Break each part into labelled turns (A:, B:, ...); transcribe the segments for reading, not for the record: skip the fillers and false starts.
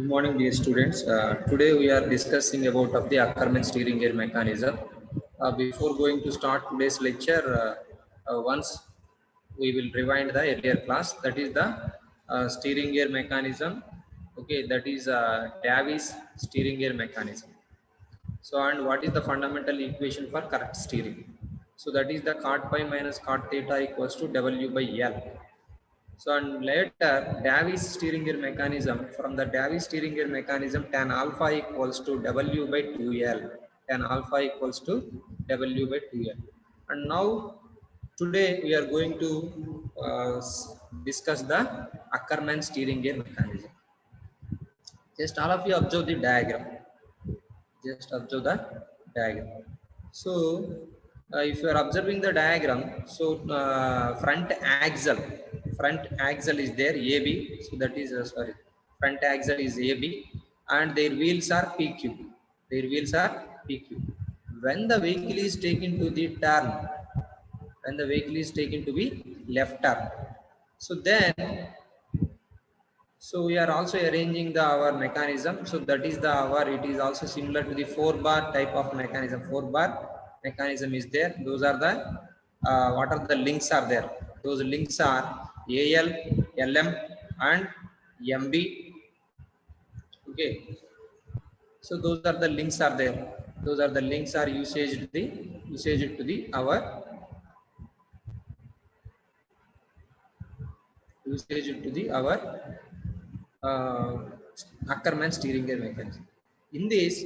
A: Good morning, dear students. Today we are discussing about of the Ackermann steering gear mechanism. Before going to start today's lecture, once we will rewind the earlier class. That is the steering gear mechanism. Okay, that is Davis steering gear mechanism. So, and what is the fundamental equation for correct steering? So that is the cot pi minus cot theta equals to W by L. So and later Davis steering gear mechanism, from the Davis steering gear mechanism, tan alpha equals to W by 2L. Tan alpha equals to W by 2L. And now today we are going to discuss the Ackermann steering gear mechanism. Just all of you observe the diagram. Just observe the diagram. So if you are observing the diagram, so front axle is there, AB. So that is sorry, front axle is AB, and their wheels are PQ. Their wheels are PQ. When the vehicle is taken to the turn, when the vehicle is taken to be left turn, so then so we are also arranging the our mechanism. So that is the our, it is also similar to the 4-bar type of mechanism. 4-bar mechanism is there. Those are the what are the links are there? Those links are AL, LM and MB. Okay. So those are the links are there. Those are the links are usage to the our usage to the our Ackermann steering gear mechanism. In this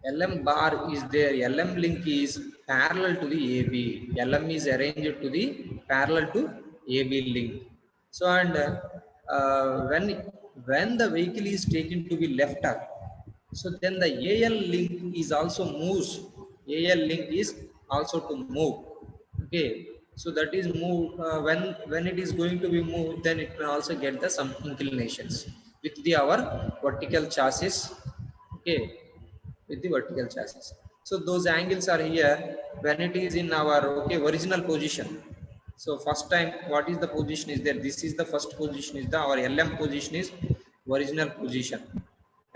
A: LM bar is there. LM link is parallel to the AB. LM is arranged to the parallel to AB link. So and when the vehicle is taken to be left up, so then the AL link is also moves. AL link is also to move. Okay, so that is move when it is going to be moved, then it may also get the some inclinations with the our vertical chassis. Okay, with the vertical chassis. So those angles are here when it is in our original position. So first time, what is the position is there? This is the first position is the our LM position is original position.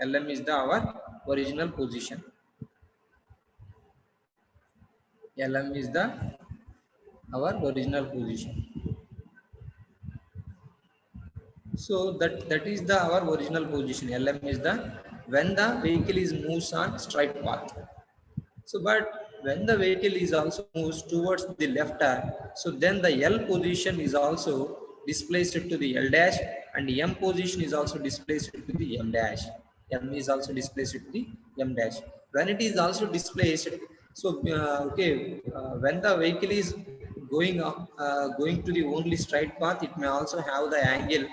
A: LM is the our original position. LM is the our original position. So that is the our original position. LM is the when the vehicle is moves on straight path. So but when the vehicle is also moves towards the left turn, so then the L position is also displaced to the L dash, and M position is also displaced to the M dash. M is also displaced to the M dash. When it is also displaced, so when the vehicle is going to the only straight path, it may also have the angle.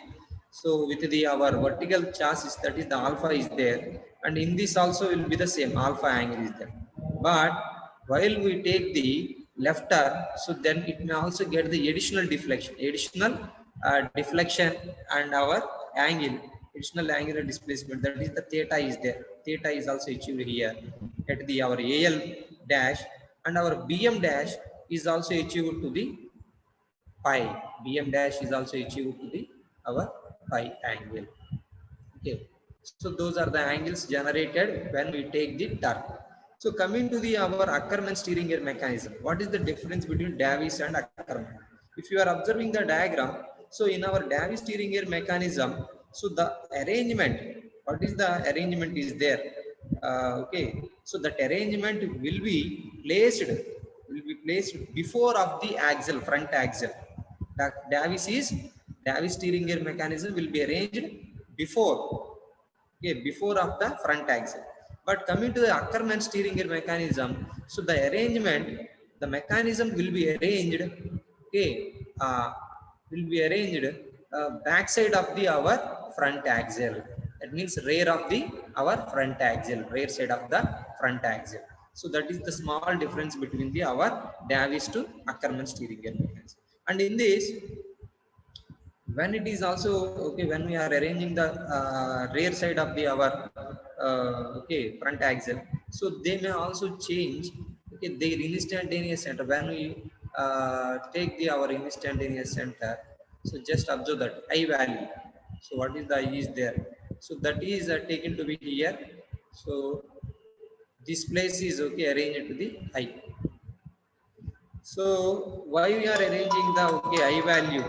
A: So with the our vertical chassis, that is the alpha is there, and in this also will be the same alpha angle is there. But while we take the left turn, so then it may also get the additional deflection and our angle, additional angular displacement, that is the theta is there. Theta is also achieved here at the our AL dash, and our BM dash is also achieved to the pi. BM dash is also achieved to the our pi angle. Okay, so those are the angles generated when we take the turn. So coming to the our Ackermann steering gear mechanism, what is the difference between Davis and Ackermann? If you are observing the diagram, so in our Davis steering gear mechanism, so the arrangement, what is the arrangement is there? Okay, so that arrangement will be placed before of the axle, front axle. The Davis steering gear mechanism will be arranged before, before of the front axle. But coming to the Ackermann steering gear mechanism, so the arrangement, the mechanism will be arranged, backside of the our front axle. That means rear of the our front axle, rear side of the front axle. So that is the small difference between the our Davis to Ackermann steering gear mechanism. And in this, when it is also when we are arranging the rear side of the our front axle, so they may also change their instantaneous center. When we take the our instantaneous center, so just observe that I value. So what is the I is there? So that is taken to be here. So this place is okay arranged to the I. So why we are arranging the okay I value?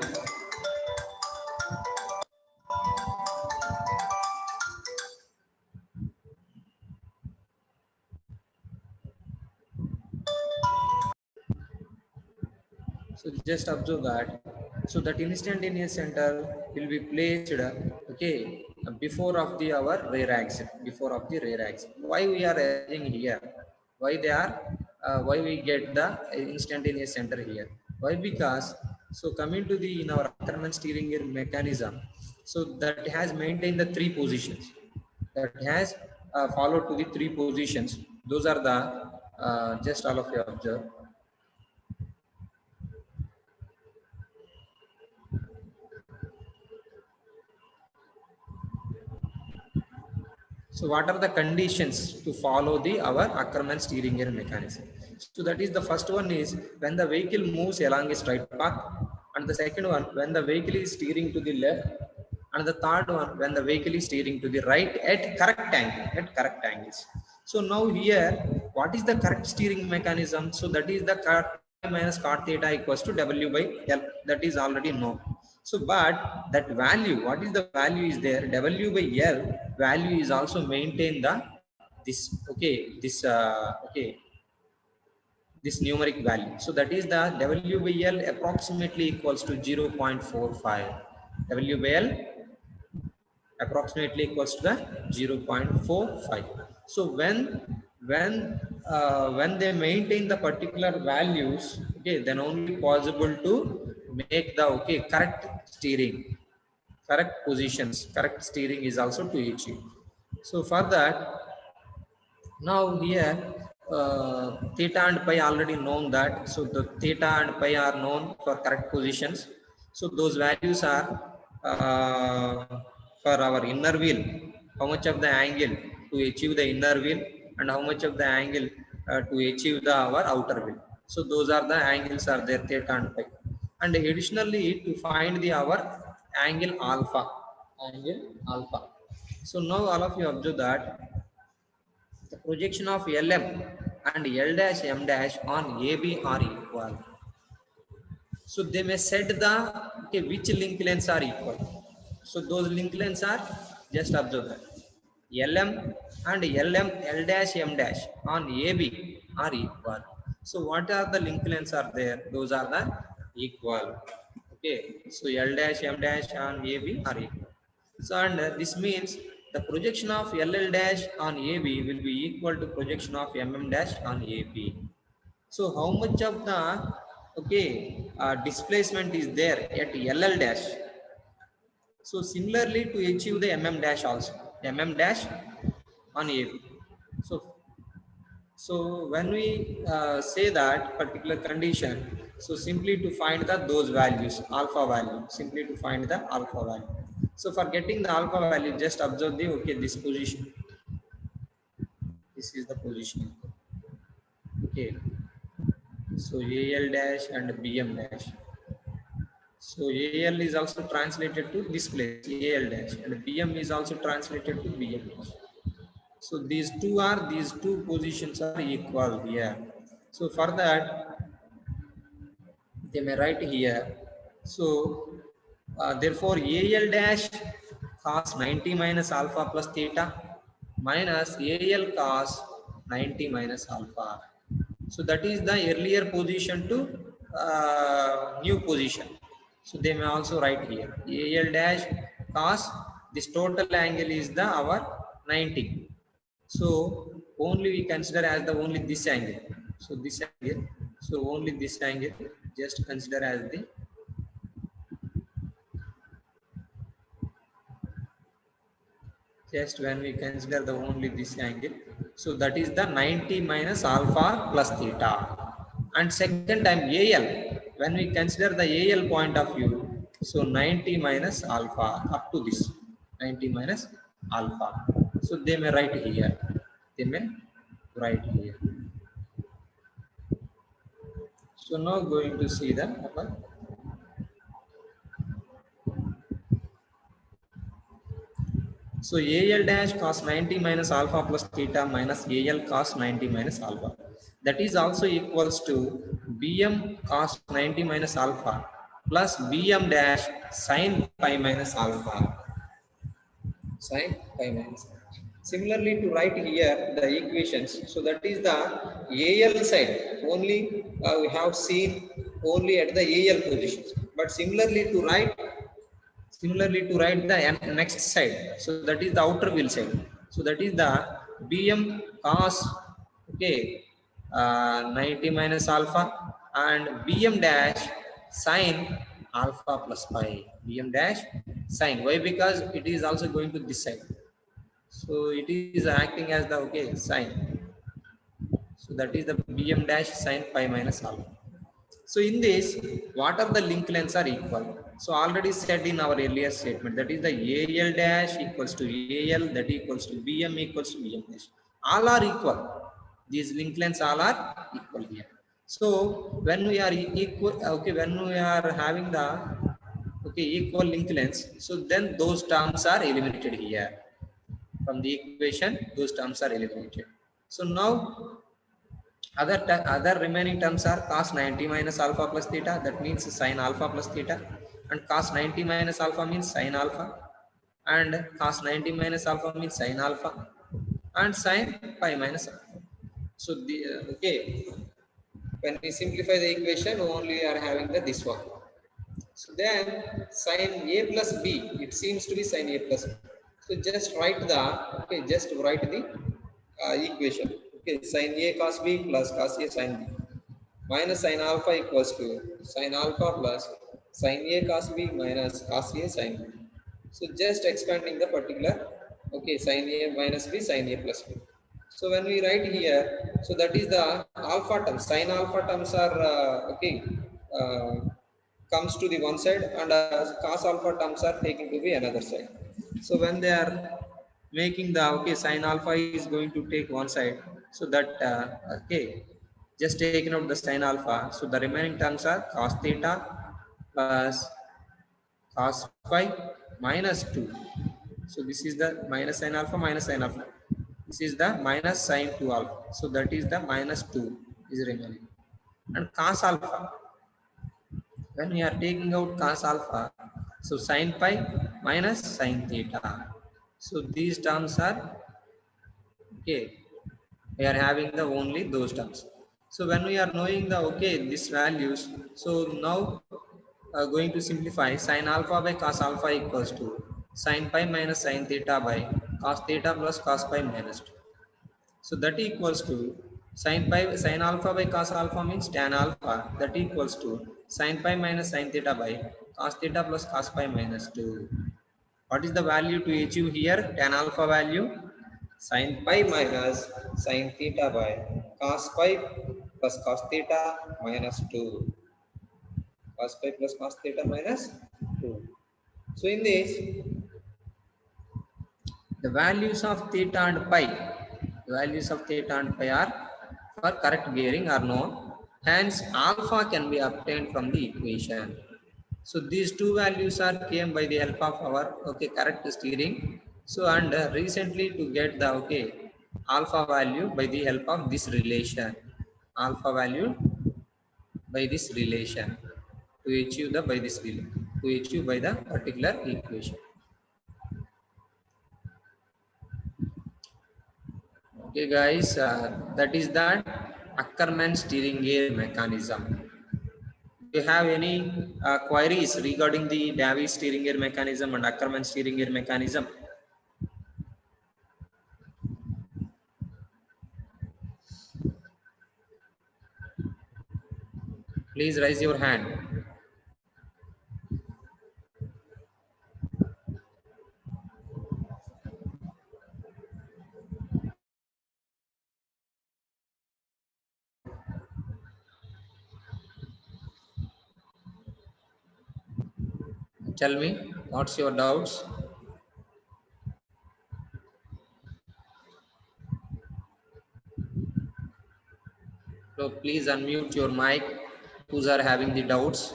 A: So just observe that. So that instantaneous center will be placed okay before of the our rear axis, before of the rear axis. Why we are arranging here? Why they are? Why we get the instantaneous center here? Why? Because so coming to the in our Ackermann steering gear mechanism, so that has maintained the three positions. That has followed to the three positions. Those are the just all of you observe. So what are the conditions to follow the our Ackermann steering gear mechanism? So that is the first one is when the vehicle moves along a straight path, and the second one when the vehicle is steering to the left, and the third one when the vehicle is steering to the right at correct angle, at correct angles. So now here, what is the correct steering mechanism? So that is the cot minus cot theta equals to W by L. That is already known. So, but that value, what is the value is there? W by L value is also maintained the this okay this okay this numeric value. So that is the W by L approximately equals to 0.45. W by L approximately equals to the 0.45. So when they maintain the particular values, okay, then only possible to make the okay correct steering, correct positions, correct steering is also to achieve. So for that, now here theta and pi already known that. So the theta and pi are known for correct positions. So those values are for our inner wheel, how much of the angle to achieve the inner wheel and how much of the angle to achieve the our outer wheel. So those are the angles are there, theta and pi. And additionally to find the our angle alpha, angle alpha. So now all of you observe that the projection of LM and L dash M dash on AB are equal. So they may set the okay, which link lengths are equal. So those link lengths are just observe that LM and LM L dash M dash on AB are equal. So what are the link lengths are there? Those are the equal. Okay. So L dash M dash on AB are equal. So and this means the projection of LL dash on AB will be equal to projection of MM dash on AB. So how much of the okay displacement is there at LL dash? So similarly to achieve the MM dash also, MM dash on AB. So when we say that particular condition, so simply to find the those values, alpha value, simply to find the alpha value. So for getting the alpha value, just observe the okay this position. This is the position. Okay. So AL dash and BM dash. So AL is also translated to this place, AL dash, and BM is also translated to BM dash. So these two positions are equal here. So for that, they may write here. So therefore AL dash cos 90 minus alpha plus theta minus AL cos 90 minus alpha. So that is the earlier position to new position. So they may also write here AL dash cos, this total angle is the our 90. So only we consider as the only this angle. So this angle. So only this angle just consider as the just when we consider the only this angle. So that is the 90 minus alpha plus theta. And second time AL, when we consider the AL point of view, so 90 minus alpha up to this 90 minus alpha. So they may write here. They may write here. So now going to see the So AL dash cos 90 minus alpha plus theta minus AL cos 90 minus alpha. That is also equals to BM cos 90 minus alpha plus BM dash sin pi minus alpha. Sin pi minus alpha. Similarly, to write here the equations, so that is the AL side only we have seen only at the AL positions. But similarly to write the next side, so that is the outer wheel side. So that is the BM cos, okay, 90 minus alpha and BM dash sin alpha plus pi. BM dash sin. Why? Because it is also going to this side. So it is acting as the, okay, sine. So that is the BM dash sine pi minus alpha. So in this, what are the link lengths are equal? So already said in our earlier statement, that is the AL dash equals to AL, that equals to BM equals to BM dash. All are equal. These link lengths all are equal here. So when we are equal, okay, when we are having the, okay, equal link lengths, so then those terms are eliminated here. From the equation, those terms are eliminated. So now other remaining terms are cos 90 minus alpha plus theta, that means sin alpha plus theta, and cos 90 minus alpha means sin alpha, and cos 90 minus alpha means sin alpha, and sin pi minus alpha. So the, okay, when we simplify the equation, only are having the this one. So then sin A plus B, it seems to be sin A plus B. So just write the, okay, just write the equation. Okay, sin A cos B plus cos A sin B minus sin alpha equals to sin alpha plus sin A cos B minus cos A sin B. So just expanding the particular, okay, sin A minus B sin A plus B. So when we write here, so that is the alpha terms. Sin alpha terms are okay, uh, comes to the one side, and cos alpha terms are taken to the another side. So when they are making the, okay, sin alpha is going to take one side, so that okay, just taking out the sin alpha, so the remaining terms are cos theta plus cos phi minus 2. So this is the minus sin alpha minus sin alpha. This is the minus sin 2 alpha. So that is the minus 2 is remaining. And cos alpha, when we are taking out cos alpha, so sin pi minus sin theta. So these terms are, okay, we are having the only those terms. So when we are knowing the, okay, these values, so now going to simplify, sin alpha by cos alpha equals to sin pi minus sin theta by cos theta plus cos pi minus 2. So that equals to sin alpha by cos alpha means tan alpha, that equals to sin pi minus sin theta by cos theta plus cos pi minus 2. What is the value to achieve here? Tan alpha value sin pi minus sin theta by cos pi plus cos theta minus 2. Cos pi plus cos theta minus 2. So in this, the values of theta and pi, are for correct bearing are known. Hence, alpha can be obtained from the equation. So these two values are came by the help of our, okay, correct steering. So and recently to get the, okay, alpha value by the help of this relation, alpha value by this relation, to achieve the by this to achieve by the particular equation. Okay, guys, that is that Ackermann steering gear mechanism. Do you have any queries regarding the Davis steering gear mechanism and Ackermann steering gear mechanism? Please raise your hand. Tell me, what's your doubts? So please unmute your mic, who's are having the doubts,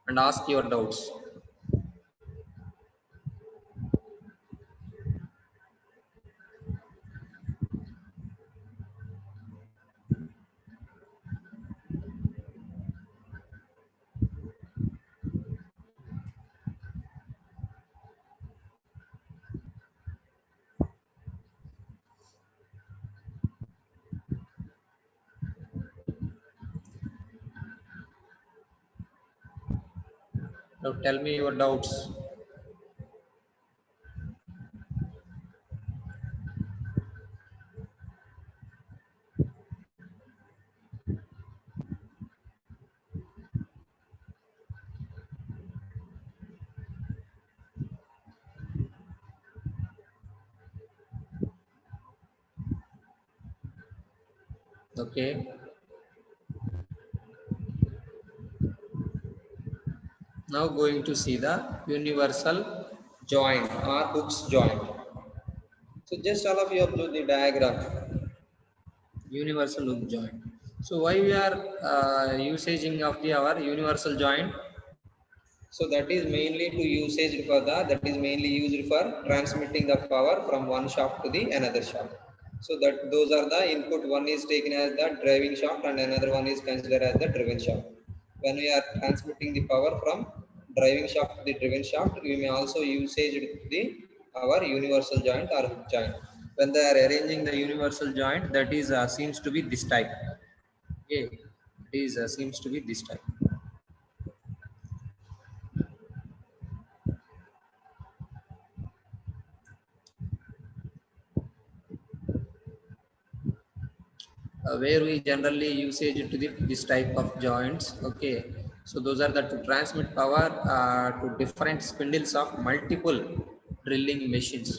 A: and ask your doubts. Now tell me your doubts. Okay. Now going to see the universal joint or Hooke's joint. So just all of you observe the diagram. Universal hook joint. So why we are usaging of the our universal joint? So that is mainly to usage for the that is mainly used for transmitting the power from one shaft to the another shaft. So that those are the input. One is taken as the driving shaft and another one is considered as the driven shaft. When we are transmitting the power from driving shaft to the driven shaft, we may also usage the our universal joint or hook joint. When they are arranging the universal joint, that is seems to be this type. Okay, it is seems to be this type. Where we generally usage it to this type of joints. Okay, so those are the to transmit power to different spindles of multiple drilling machines,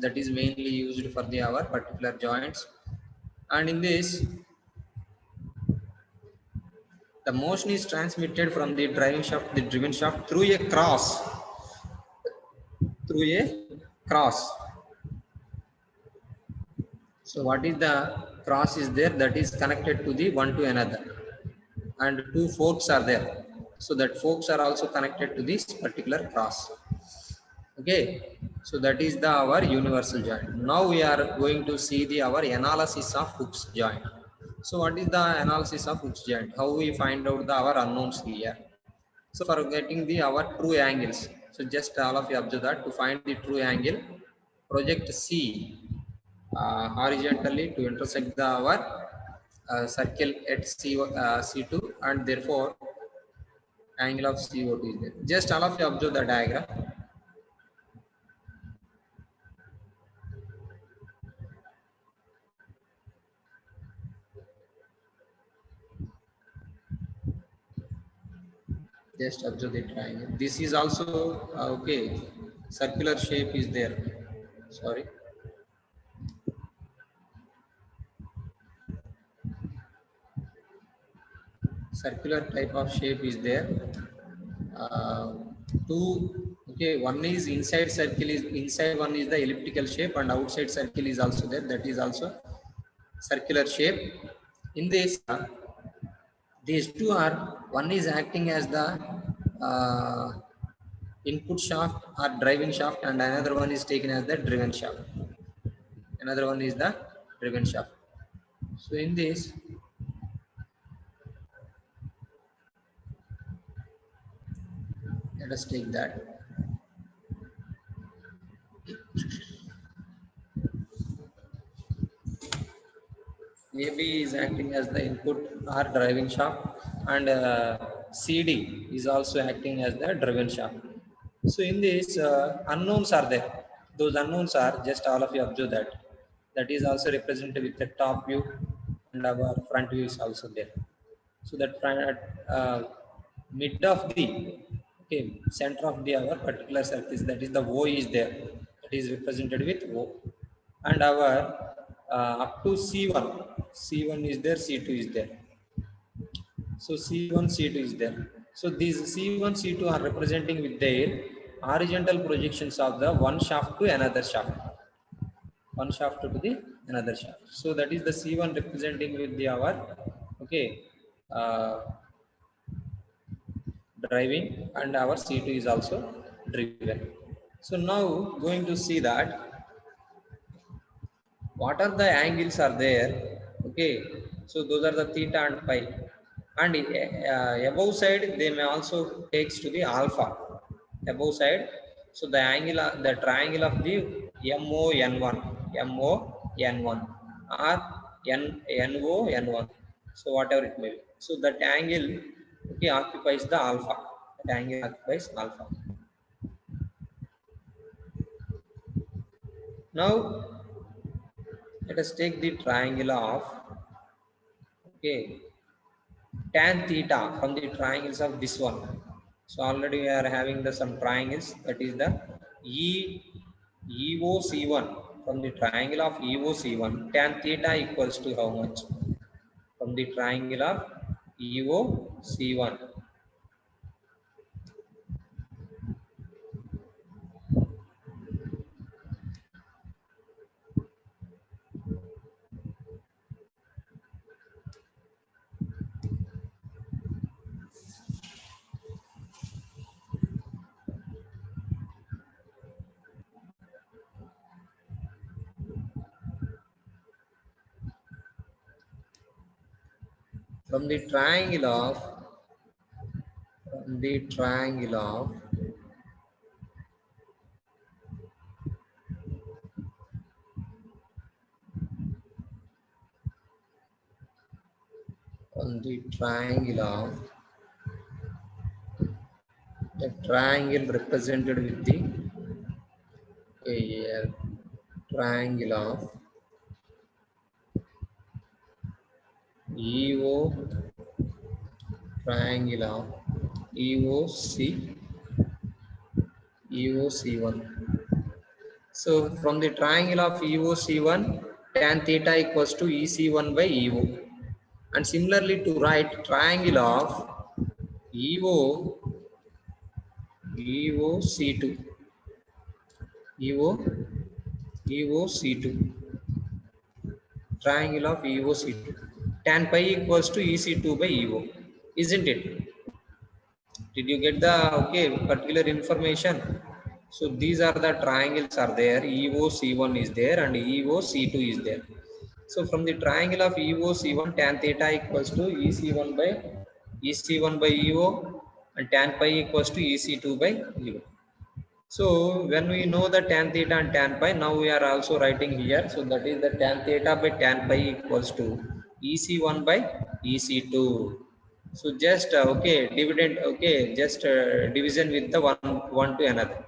A: that is mainly used for the our particular joints. And in this, the motion is transmitted from the driving shaft to the driven shaft through a cross. So what is the cross is there, that is connected to the one to another, and two forks are there. So that forks are also connected to this particular cross. Okay, so that is the our universal joint. Now we are going to see the our analysis of Hooke's joint. So what is the analysis of Hooke's joint? How we find out the our unknowns here? So for getting the our true angles, so just all of you observe that to find the true angle, project C horizontally to intersect the our circle at C2, and therefore angle of CO2 is there. Just all of you observe the diagram. Just observe the triangle. This is also okay. Circular shape is there. Sorry. Circular type of shape is there. Uh, two. Okay. One is inside circle is inside. One is the elliptical shape, and outside circle is also there. That is also circular shape. In this, these two are, one is acting as the uh, input shaft or driving shaft, and another one is taken as the driven shaft. Another one is the driven shaft. So in this, let us take that. AB is acting as the input or driving shaft, and CD is also acting as the driven shaft. So in this, unknowns are there. Those unknowns are, just all of you observe that. That is also represented with the top view, and our front view is also there. So that mid of the, okay, center of the our particular circle, that is the O is there. That is represented with O, and our up to C1 is there, C2 is there. So C1, C2 is there. So these C1, C2 are representing with their horizontal projections of the one shaft to another shaft. One shaft to the another shaft. So that is the C1 representing with the our, okay, uh, driving, and our C2 is also driven. So now going to see that what are the angles are there. Okay, so those are the theta and pi, and above side they may also takes to the alpha above side. So the angle the triangle of the MON1 or NON1, so whatever it may be, so that angle, okay, occupies the alpha. Triangle occupies alpha. Now let us take the triangle of tan theta from the triangles of this one. So already we are having the some triangles, that is the EOC1. From the triangle of EOC1, tan theta equals to how much? From the triangle of EOC1, from the triangle of from the triangle of from the triangle of a triangle represented with the a triangle of EO triangle of EOC1. So from the triangle of EOC1, tan theta equals to EC1 by EO. And similarly to write triangle of EOC2, EOC2, triangle of EOC2, tan pi equals to EC2 by EO, isn't it? Did you get the particular information? So these are the triangles are there. EOC1 is there and EOC2 is there. So from the triangle of EOC1, tan theta equals to EC1 by EO and tan pi equals to EC2 by EO. So when we know the tan theta and tan pi, now we are also writing here. So that is the tan theta by tan pi equals to EC1 by EC2. So just dividend, just division with the one to another.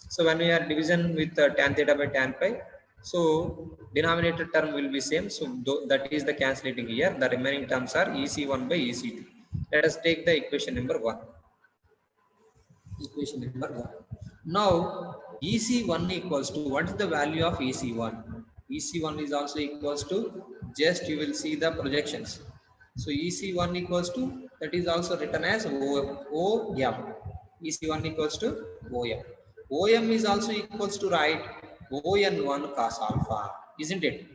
A: So when we are division with tan theta by tan pi, so denominator term will be same. So that is the cancellating here. The remaining terms are EC1 by EC2. Let us take the equation number 1. Equation number 1. Now EC1 equals to, what is the value of EC1? EC1 is also equals to, just you will see the projections. So EC1 equals to, that is also written as OM. EC1 equals to OM. OM is also equals to write ON1 cos alpha, isn't it?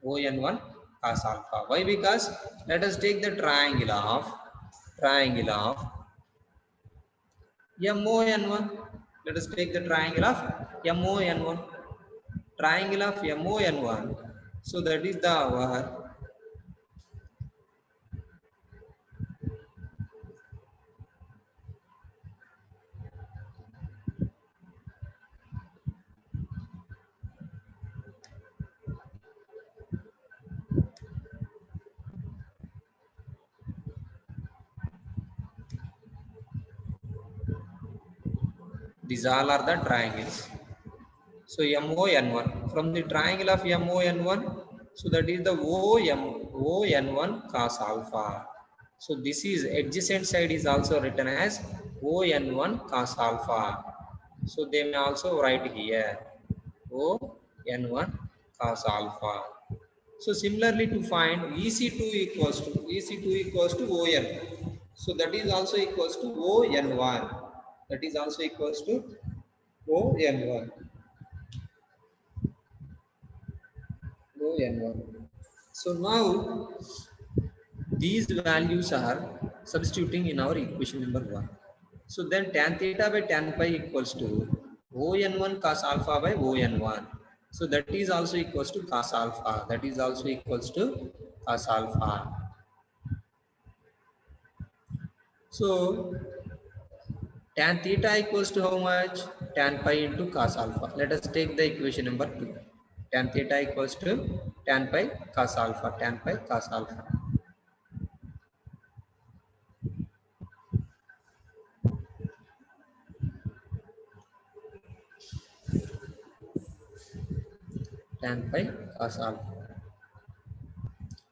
A: ON1 cos alpha. Why? Because let us take the triangle of MON1. Let us take the triangle of MON1. Triangle of MON1. So that is the our these all are the triangles. So MON1, from the triangle of MON1, so that is the ON1 cos alpha. So this is adjacent side is also written as ON1 cos alpha. So they may also write here ON1 cos alpha. So similarly to find EC2 equals to ON. So that is also equals to ON1. That is also equals to ON1. ON1. So now these values are substituting in our equation number 1. So then tan theta by tan pi equals to ON1 cos alpha by ON1. So that is also equals to cos alpha. That is also equals to cos alpha. So tan theta equals to how much? Tan pi into cos alpha. Let us take the equation number 2. Tan theta equals to tan pi cos alpha. Tan pi cos alpha. tan pi cos alpha.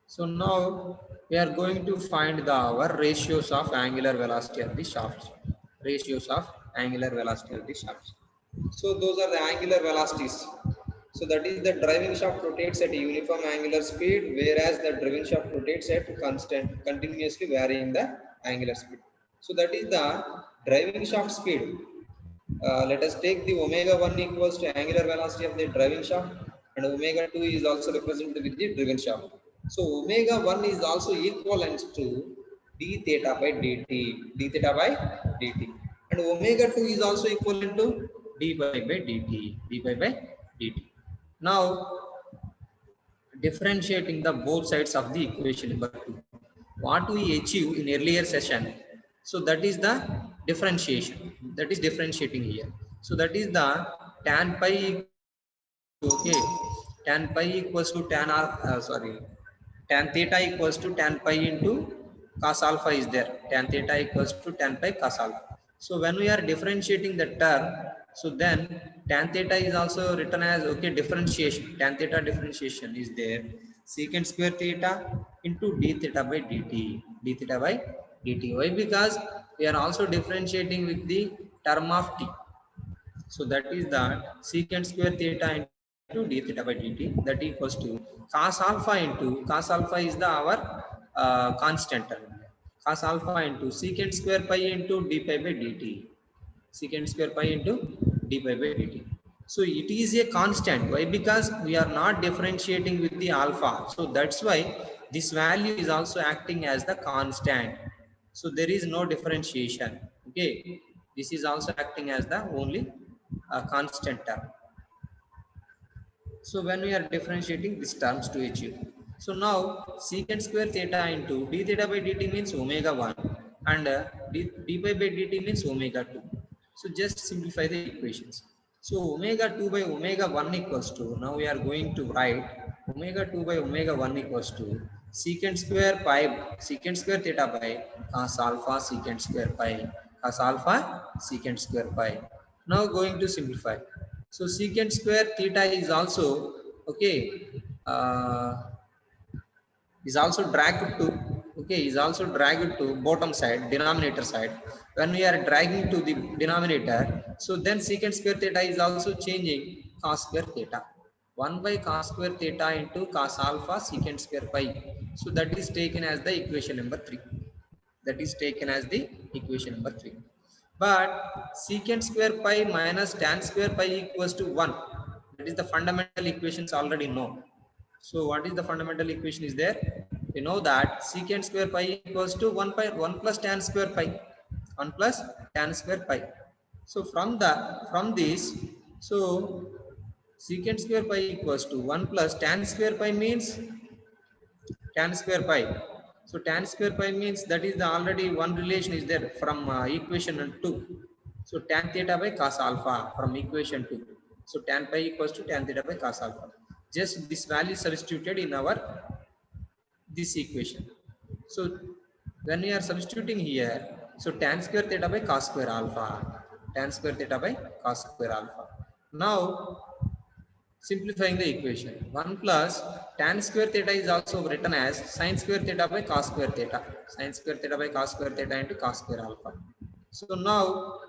A: So now we are going to find the our ratios of angular velocity of the shafts. Ratios of angular velocity of the shafts. So those are the angular velocities. So that is the driving shaft rotates at a uniform angular speed, whereas the driven shaft rotates at constant, continuously varying the angular speed. So that is the driving shaft speed. Let us take the omega 1 equals to angular velocity of the driving shaft, and omega 2 is also represented with the driven shaft. So omega 1 is also equivalent to d theta by dt, d theta by dt, and omega 2 is also equivalent to d pi by dt, d pi by dt. Now differentiating the both sides of the equation number 2, what we achieve in earlier session, so that is the differentiation, that is differentiating here. So that is the tan pi, okay, tan pi equals to tan r, sorry, tan theta equals to tan pi into cos alpha is there, tan theta equals to tan pi cos alpha. So when we are differentiating the term, so then tan theta is also written as, okay, differentiation, tan theta differentiation is there, secant square theta into d theta by dt, d theta by dt. Why? Because we are also differentiating with the term of t. So that is that secant square theta into d theta by dt, that equals to cos alpha into, cos alpha is the our constant term, cos alpha into secant square pi into d pi by dt, secant square pi into d pi by dt. So it is a constant. Why? Because we are not differentiating with the alpha. So that's why this value is also acting as the constant. So there is no differentiation. Okay, this is also acting as the only constant term. So when we are differentiating these terms to achieve, so now secant square theta into d theta by dt means omega 1, and d pi by dt means omega 2. So just simplify the equations. So omega 2 by omega 1 equals to, now we are going to write omega 2 by omega 1 equals to secant square pi, secant square theta by cos alpha secant square pi, cos alpha secant square pi. Now going to simplify. So secant square theta is also, okay, uh, is also dragged to, okay, is also dragged to bottom side, denominator side. When we are dragging to the denominator, so then secant square theta is also changing cos square theta, 1 by cos square theta into cos alpha secant square pi. So that is taken as the equation number 3, that is taken as the equation number 3. But secant square pi minus tan square pi equals to 1. That is the fundamental equations already know. So what is the fundamental equation is there? We know that secant square pi equals to 1 pi 1 plus tan square pi, 1 plus tan square pi. So from this, so secant square pi equals to 1 plus tan square pi means tan square pi. So tan square pi means that is the already one relation is there from equation 2. So tan theta by cos alpha from equation 2. So tan pi equals to tan theta by cos alpha. Just this value substituted in our this equation. So when we are substituting here, so tan square theta by cos square alpha, tan square theta by cos square alpha. Now simplifying the equation, 1 plus tan square theta is also written as sin square theta by cos square theta, sin square theta by cos square theta into cos square alpha. So now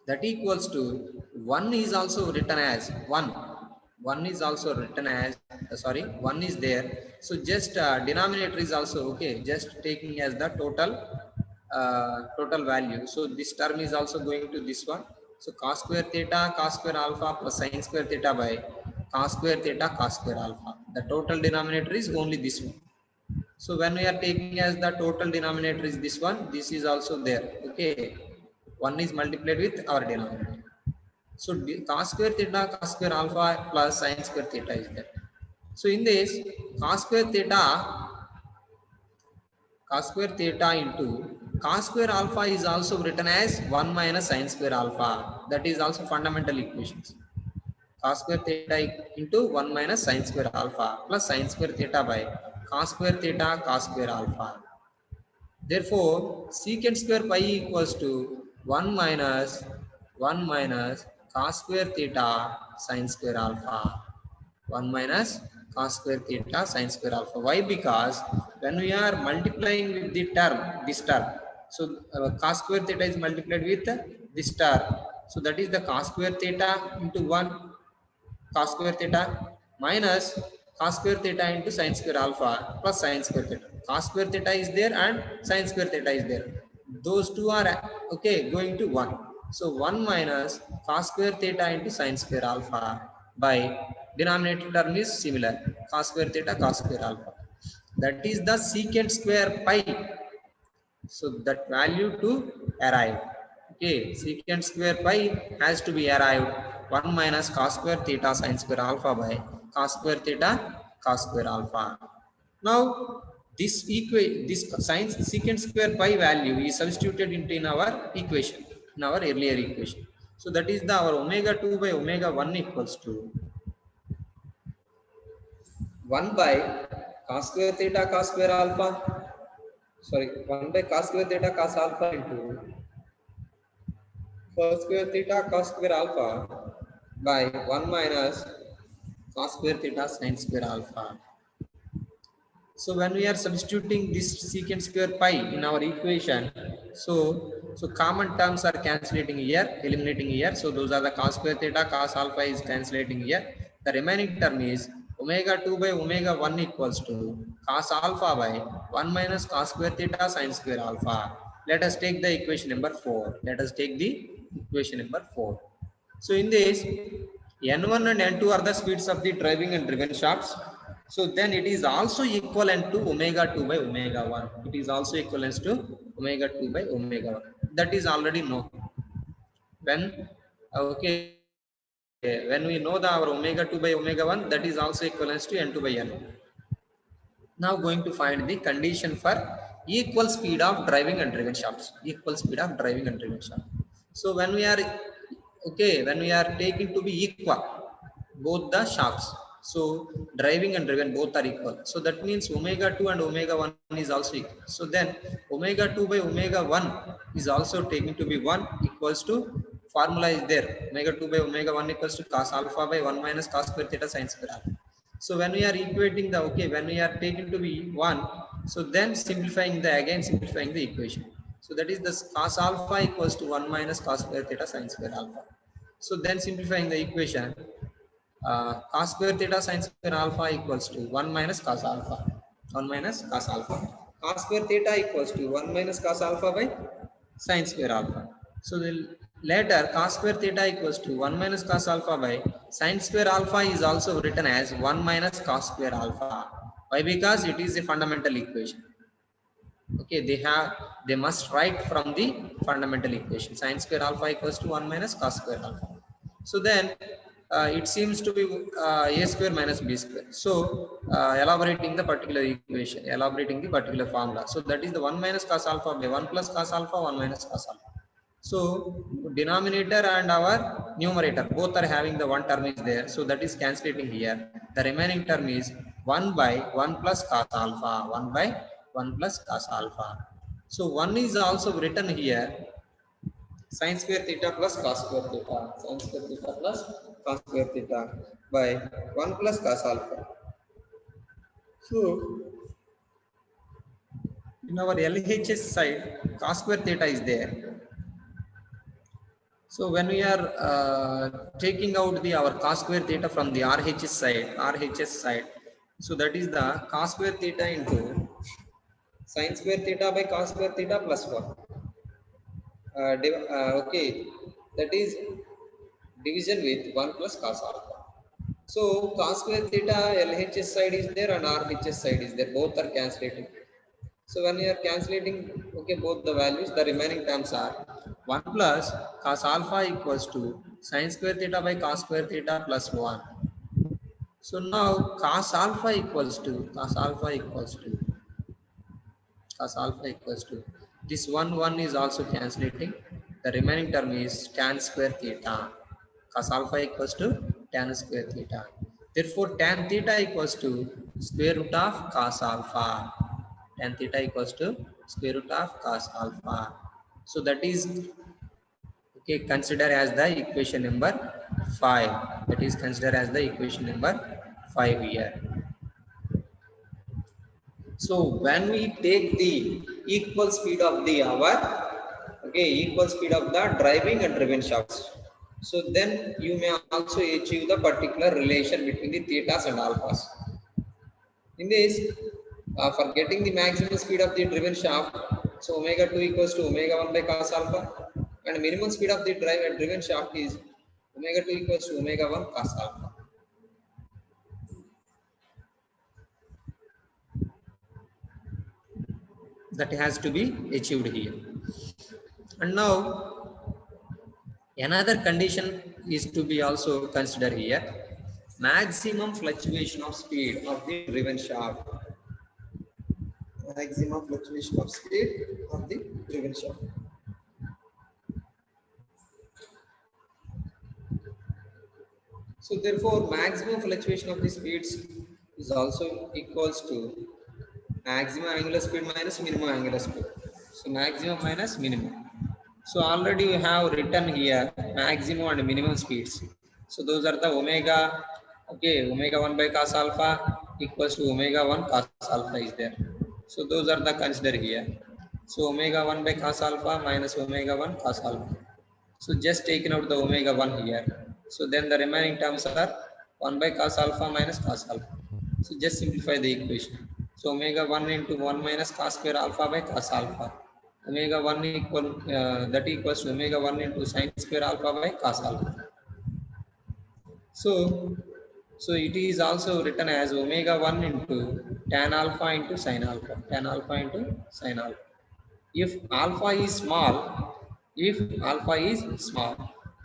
A: that equals to 1 is also written as 1 is also written as, sorry, 1 is there. So just denominator is also, okay, just taking as the total value. So this term is also going to this one. So cos square theta cos square alpha plus sin square theta by cos square theta cos square alpha, the total denominator is only this one. So when we are taking as the total denominator is this one, this is also there, okay, 1 is multiplied with our denominator. So cos square theta cos square alpha plus sin square theta is there. So in this cos square theta into cos square alpha is also written as 1 minus sin square alpha. That is also fundamental equations. Cos square theta into 1 minus sin square alpha plus sin square theta by cos square theta cos square alpha. Therefore, secant square pi equals to 1 minus cos square theta sin square alpha. 1 minus cos square theta sin square alpha. Why? Because when we are multiplying with the term, this term, so cos square theta is multiplied with this term. So that is the cos square theta into 1 cos square theta minus cos square theta into sin square alpha plus sin square theta. Cos square theta is there and sin square theta is there. Those two are okay going to 1. So 1 minus cos square theta into sin square alpha by denominator term is similar cos square theta cos square alpha. That is the secant square pi. So that value to arrive. Okay, secant square pi has to be arrived 1 minus cos square theta sin square alpha by cos square theta cos square alpha. Now this sin secant square pi value is substituted into in our equation, in our earlier equation. So that is the our omega 2 by omega 1 equals to 1 by cos square theta cos square alpha, sorry, 1 by cos square theta cos alpha into cos square theta cos square alpha by 1 minus cos square theta sin square alpha. So when we are substituting this secant square pi in our equation, so common terms are cancelling here, eliminating here. So those are the cos square theta cos alpha is cancelling here. The remaining term is omega 2 by omega 1 equals to cos alpha by 1 minus cos square theta sin square alpha. Let us take the equation number 4. Let us take the equation number 4. So in this, N1 and N2 are the speeds of the driving and driven shafts. So then it is also equivalent to omega 2 by omega 1. It is also equivalent to omega 2 by omega 1. That is already known. When okay, when we know the our omega 2 by omega 1, that is also equivalent to N2 by N. Now going to find the condition for equal speed of driving and driven shafts. Equal speed of driving and driven shafts. So when we are okay, when we are taking to be equal, both the shafts. So driving and driven both are equal. So that means omega 2 and omega 1 is also equal. So then omega 2 by omega 1 is also taken to be 1 equals to formula is there. Omega 2 by omega 1 equals to cos alpha by 1 minus cos square theta sin square alpha. So when we are equating the okay, when we are taking to be 1, so then simplifying the equation. So that is the cos alpha equals to 1 minus cos square theta sin square alpha. So then simplifying the equation, cos square theta sin square alpha equals to 1 minus cos alpha. 1 minus cos alpha. Cos square theta equals to 1 minus cos alpha by sin square alpha. So later cos square theta equals to 1 minus cos alpha by sin square alpha is also written as 1 minus cos square alpha. Why? Because it is a fundamental equation. Okay, they must write from the fundamental equation. Sin square alpha equals to 1 minus cos square alpha. So then it seems to be a square minus b square. So elaborating the particular equation, elaborating the particular formula. So that is the 1 minus cos alpha by 1 plus cos alpha, 1 minus cos alpha. So denominator and our numerator both are having the one term is there. So that is cancelling here. The remaining term is 1 by 1 plus cos alpha, 1 by 1 plus cos alpha. So 1 is also written here sin square theta plus cos square theta, sin square theta plus cos square theta by 1 plus cos alpha. So in our LHS side, cos square theta is there. So when we are taking out the our cos square theta from the RHS side, so that is the cos square theta into sin square theta by cos square theta plus 1. Okay, that is division with 1 plus cos alpha. So cos square theta LHS side is there and RHS side is there. Both are cancelling. So when you are cancelling, okay, both the values, the remaining terms are 1 plus cos alpha equals to sin square theta by cos square theta plus 1. So now cos alpha equals to this 1 is also cancelling. The remaining term is tan square theta. Cos alpha equals to tan square theta. Therefore, tan theta equals to square root of cos alpha. Tan theta equals to square root of cos alpha. So that is Okay, consider as the equation number 5. That is consider as the equation number 5 here. So when we take the equal speed of the hour, okay, equal speed of the driving and driven shafts. So then you may also achieve the particular relation between the thetas and alphas. In this, for getting the maximum speed of the driven shaft, so omega 2 equals to omega 1 by cos alpha, and minimum speed of the driven shaft is omega 2 equals to omega 1 cos alpha. That has to be achieved here. And now another condition is to be also considered here: maximum fluctuation of speed of the driven shaft. Maximum fluctuation of speed of the driven shaft. So therefore, maximum fluctuation of the speeds is also equals to maximum angular speed minus minimum angular speed. So maximum minus minimum. So already we have written here maximum and minimum speeds. So those are the omega, okay, omega 1 by cos alpha equals to omega 1 cos alpha is there. So those are the considered here. So omega 1 by cos alpha minus omega 1 cos alpha. So just taking out the omega 1 here. So then the remaining terms are 1 by cos alpha minus cos alpha. So just simplify the equation. So omega 1 into 1 minus cos square alpha by cos alpha. Omega 1 that equals to omega 1 into sin square alpha by cos alpha. So, so it is also written as omega 1 into tan alpha into sin alpha. Tan alpha into sin alpha. If alpha is small,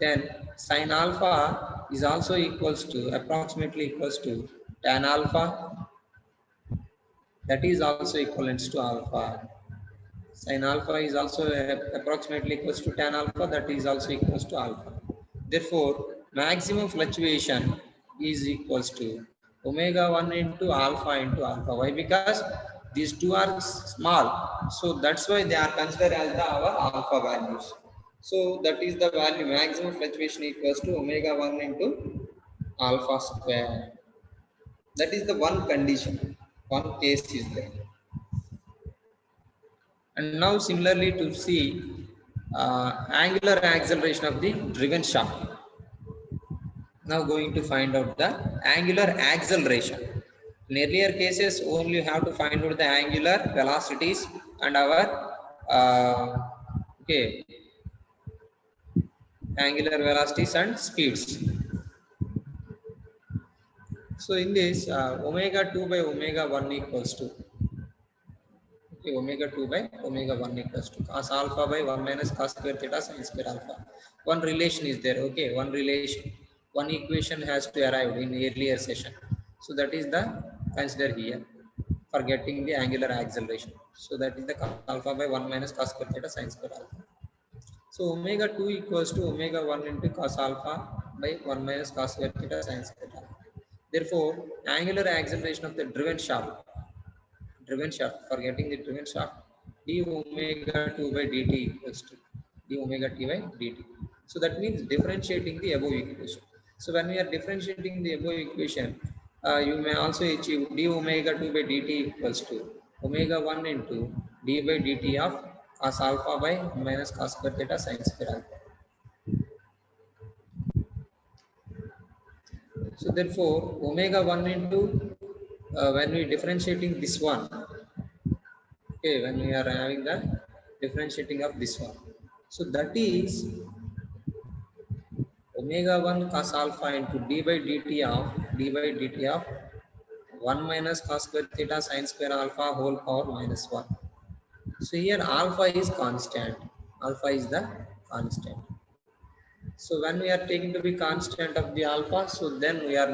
A: then sin alpha is also equals to approximately equals to tan alpha. That is also equivalent to alpha. Sin alpha is also approximately equals to tan alpha. That is also equals to alpha. Therefore, maximum fluctuation is equals to omega 1 into alpha. Why? Because these two are small. So that's why they are considered as our alpha values. So that is the value maximum fluctuation equals to omega 1 into alpha square. That is the one condition. One case is there. And now similarly to see angular acceleration of the driven shaft. Now going to find out the angular acceleration. In earlier cases, only you have to find out the angular velocities and our okay, angular velocities and speeds. So in this omega 2 by omega 1 equals to okay, omega 2 by omega 1 equals to cos alpha by 1 minus cos square theta sin square alpha. One relation is there, okay, one relation. One equation has to arrive in earlier session. So that is the consider here for getting the angular acceleration. So that is the cos alpha by 1 minus cos square theta sin square alpha. So omega 2 equals to omega 1 into cos alpha by 1 minus cos square theta sin square alpha. Therefore, angular acceleration of the driven shaft, for getting the driven shaft, d omega 2 by dt equals to d omega t by dt. So that means differentiating the above equation. So when we are differentiating the above equation, you may also achieve d omega 2 by dt equals to omega 1 into d by dt of cos alpha by minus cos square theta sin square alpha. So therefore, omega 1 into when we differentiating this one, okay, when we are having the differentiating of this one, so that is omega 1 cos alpha into d by dt of 1 minus cos square theta sin square alpha whole power minus 1. So here alpha is constant. Alpha is the constant. So when we are taking to be constant of the alpha, so then we are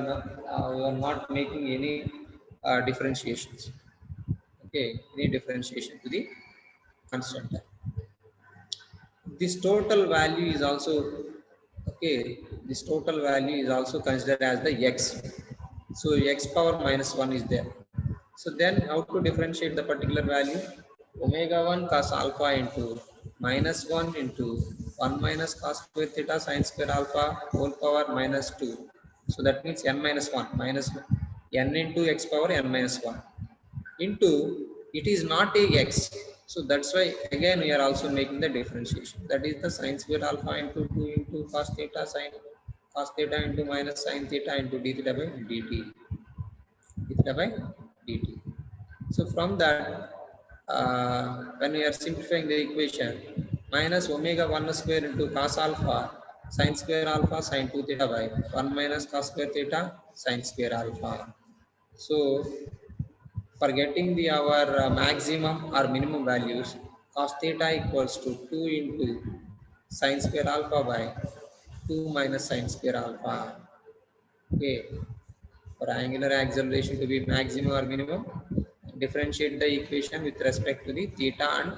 A: not making any differentiations. Okay, any differentiation to the constant term. This total value is also okay. This total value is also considered as the x. So x power minus 1 is there. So then how to differentiate the particular value? Omega 1 cos alpha into minus 1 into 1 minus cos square theta sin square alpha whole power minus 2. So that means n minus 1 minus n into x power n minus 1 into it is not a x. So that's why again we are also making the differentiation. That is the sin square alpha into 2 into cos theta sin cos theta into minus sin theta into d theta by dt. D theta by dt. So from that, when we are simplifying the equation, minus omega 1 square into cos alpha sin square alpha sin 2 theta by 1 minus cos square theta sin square alpha. So for getting the our maximum or minimum values, cos theta equals to 2 into sin square alpha by 2 minus sin square alpha. Okay. For angular acceleration to be maximum or minimum, differentiate the equation with respect to the theta and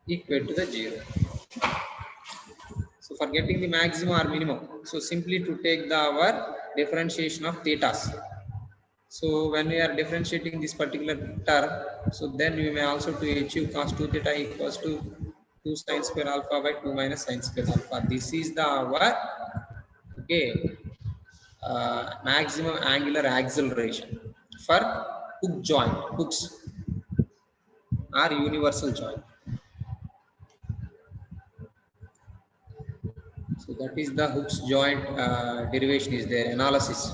A: equate to the 0. So for getting the maximum or minimum, so simply to take the our differentiation of thetas. So when we are differentiating this particular term, so then we may also to achieve cos 2 theta equals to 2 sin square alpha by 2 minus sin square alpha. This is the our okay maximum angular acceleration for hook joint, hooks are universal joint. So that is the Hooke's joint derivation is there, analysis.